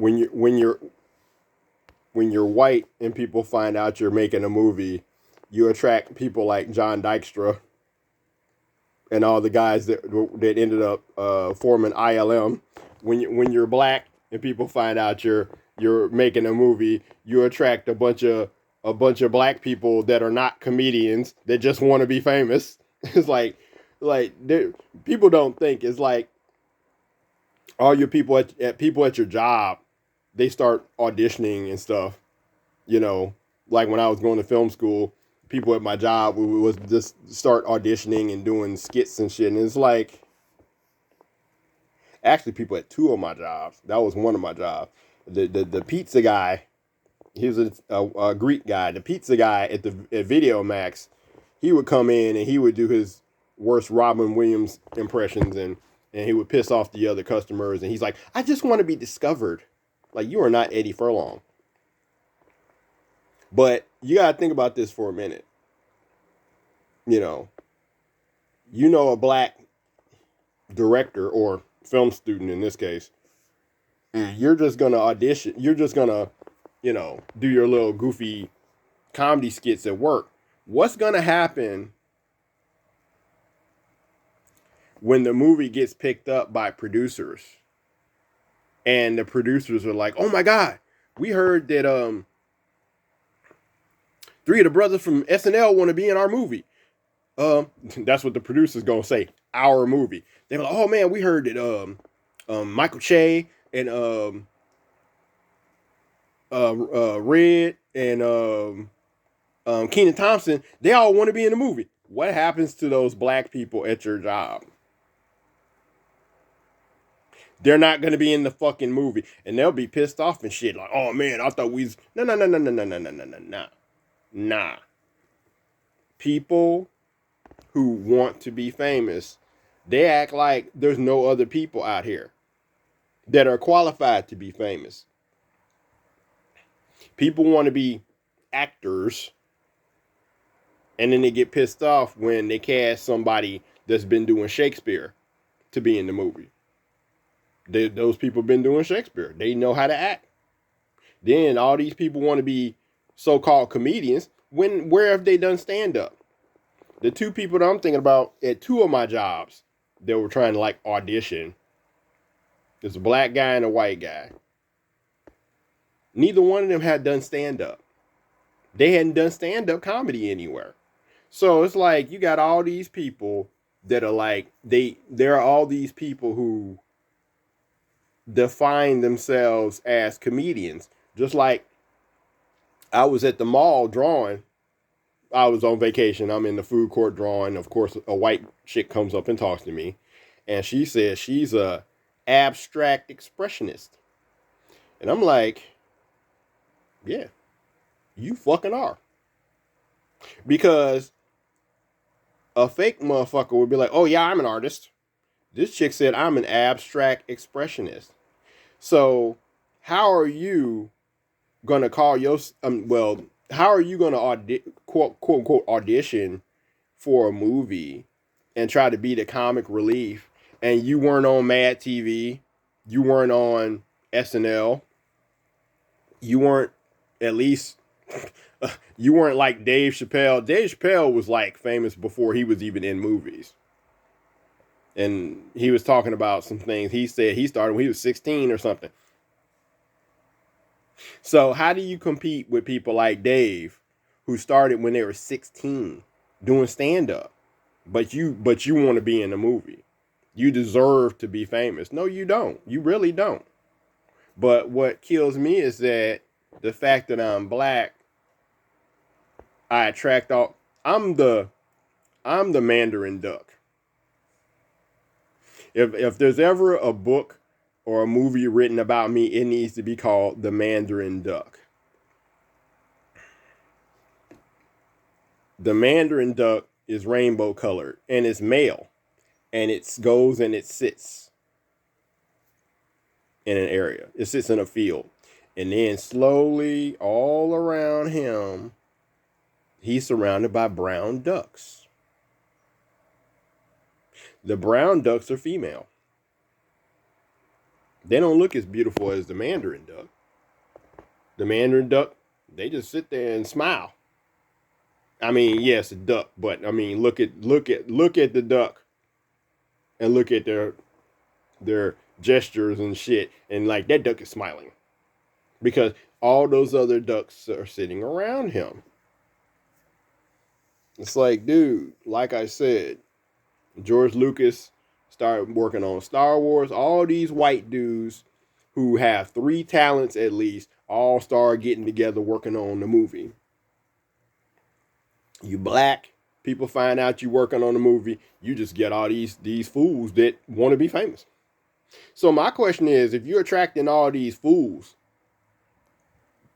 when you're white and people find out you're making a movie, you attract people like John Dykstra and all the guys that ended up forming ILM. When you're black and people find out you're making a movie, you attract a bunch of black people that are not comedians that just want to be famous. It's like people don't think it's like all your people people at your job, they start auditioning and stuff. You know, like when I was going to film school, people at my job we was just start auditioning and doing skits and shit. And it's like actually people at two of my jobs. That was one of my jobs. The pizza guy, he was a Greek guy. The pizza guy at Video Max, he would come in and he would do his worst Robin Williams impressions and he would piss off the other customers. And he's like, I just want to be discovered. Like, you are not Eddie Furlong. But you got to think about this for a minute. You know a black director or film student in this case, and you're just going to audition. You're just going to, do your little goofy comedy skits at work. What's going to happen when the movie gets picked up by producers and the producers are like, oh my God, we heard that three of the brothers from SNL want to be in our movie. That's what the producer's gonna say. Our movie. They're like, oh man, we heard that Michael Che and Red and Kenan Thompson, they all want to be in the movie. What happens to those black people at your job? They're not gonna be in the fucking movie, and they'll be pissed off and shit. Like, oh man, I thought we was no. Nah. People who want to be famous, they act like there's no other people out here that are qualified to be famous. People want to be actors, and then they get pissed off when they cast somebody that's been doing Shakespeare to be in the movie. Those people been doing Shakespeare. They know how to act. Then all these people want to be so-called comedians. Where have they done stand-up? The two people that I'm thinking about at two of my jobs that were trying to like audition, there's a black guy and a white guy. Neither one of them had done stand-up. They hadn't done stand-up comedy anywhere. So it's like you got all these people that are like, there are all these people who define themselves as comedians. Just like I was at the mall drawing. I was on vacation. I'm in the food court drawing. Of course, a white chick comes up and talks to me. And she says she's a abstract expressionist. And I'm like, yeah, you fucking are. Because a fake motherfucker would be like, oh yeah, I'm an artist. This chick said I'm an abstract expressionist. So how are you going to call your, how are you going to quote unquote audition for a movie and try to be the comic relief, and you weren't on Mad TV, you weren't on SNL, you weren't at least you weren't like Dave Chappelle. Dave Chappelle was like famous before he was even in movies. And he was talking about some things. He said he started when he was 16 or something. So how do you compete with people like Dave, who started when they were 16 doing stand-up, but you want to be in a movie? You deserve to be famous. No, you don't. You really don't. But what kills me is that the fact that I'm black, I attract all. I'm the Mandarin duck. If there's ever a book or a movie written about me, it needs to be called The Mandarin Duck. The Mandarin duck is rainbow colored and it's male, and it goes and it sits in an area. It sits in a field, and then slowly all around him, he's surrounded by brown ducks. The brown ducks are female. They don't look as beautiful as the Mandarin duck. The Mandarin duck, they just sit there and smile. I mean, yes, a duck, but I mean, look at the duck and look at their gestures and shit, and like that duck is smiling because all those other ducks are sitting around him. It's like, dude, like I said, George Lucas started working on Star Wars. All these white dudes who have three talents at least all start getting together working on the movie. You black, people find out you working on the movie, you just get all these fools that want to be famous. So my question is, if you're attracting all these fools,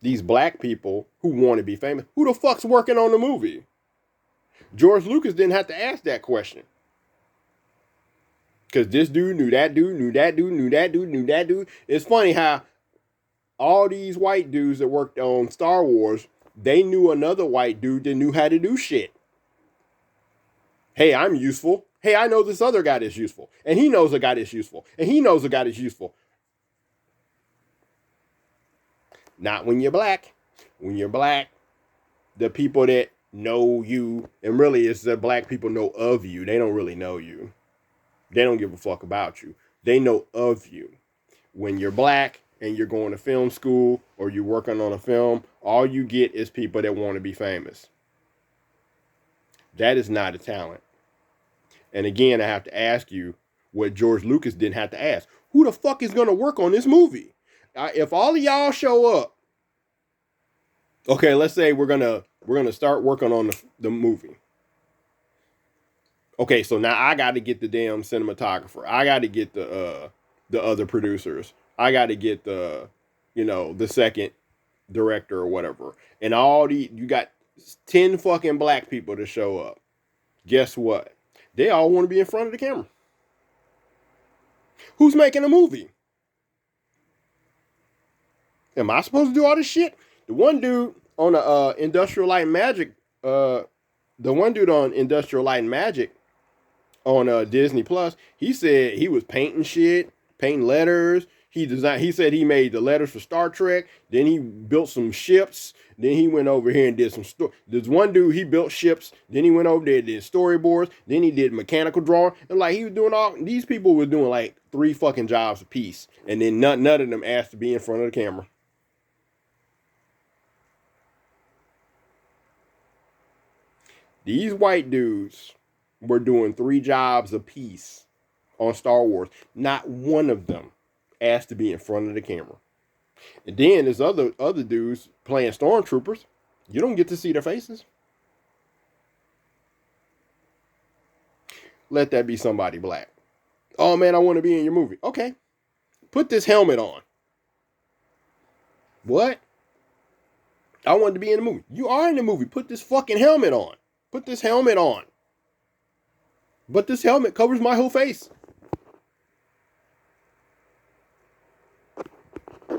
these black people who want to be famous, who the fuck's working on the movie? George Lucas didn't have to ask that question. Because this dude knew that dude, knew that dude, knew that dude, knew that dude. It's funny how all these white dudes that worked on Star Wars, they knew another white dude that knew how to do shit. Hey, I'm useful. Hey, I know this other guy that's useful. And he knows a guy that's useful. And he knows a guy that's useful. Not when you're black. When you're black, the people that know you, and really it's the black people know of you. They don't really know you. They don't give a fuck about you. They know of you. When you're black and you're going to film school or you're working on a film, all you get is people that want to be famous. That is not a talent. And again, I have to ask you what George Lucas didn't have to ask. Who the fuck is going to work on this movie? If all of y'all show up, okay, let's say we're gonna start working on the movie. Okay, so now I got to get the damn cinematographer. I got to get the other producers. I got to get the second director or whatever. And you got 10 fucking black people to show up. Guess what? They all want to be in front of the camera. Who's making a movie? Am I supposed to do all this shit? The one dude on Industrial Light and Magic, on Disney Plus, he said he was painting shit, painting letters. He said he made the letters for Star Trek. Then he built some ships. Then he went over here and did some There's one dude, he built ships. Then he went over there and did storyboards. Then he did mechanical drawing. And like he was doing these people were doing like 3 fucking jobs apiece. And then none of them asked to be in front of the camera. These white dudes were doing 3 jobs apiece on Star Wars. Not one of them asked to be in front of the camera. And then there's other dudes playing stormtroopers. You don't get to see their faces. Let that be somebody black. Oh man, I want to be in your movie. Okay. Put this helmet on. What? I wanted to be in the movie. You are in the movie. Put this fucking helmet on. Put this helmet on. But this helmet covers my whole face.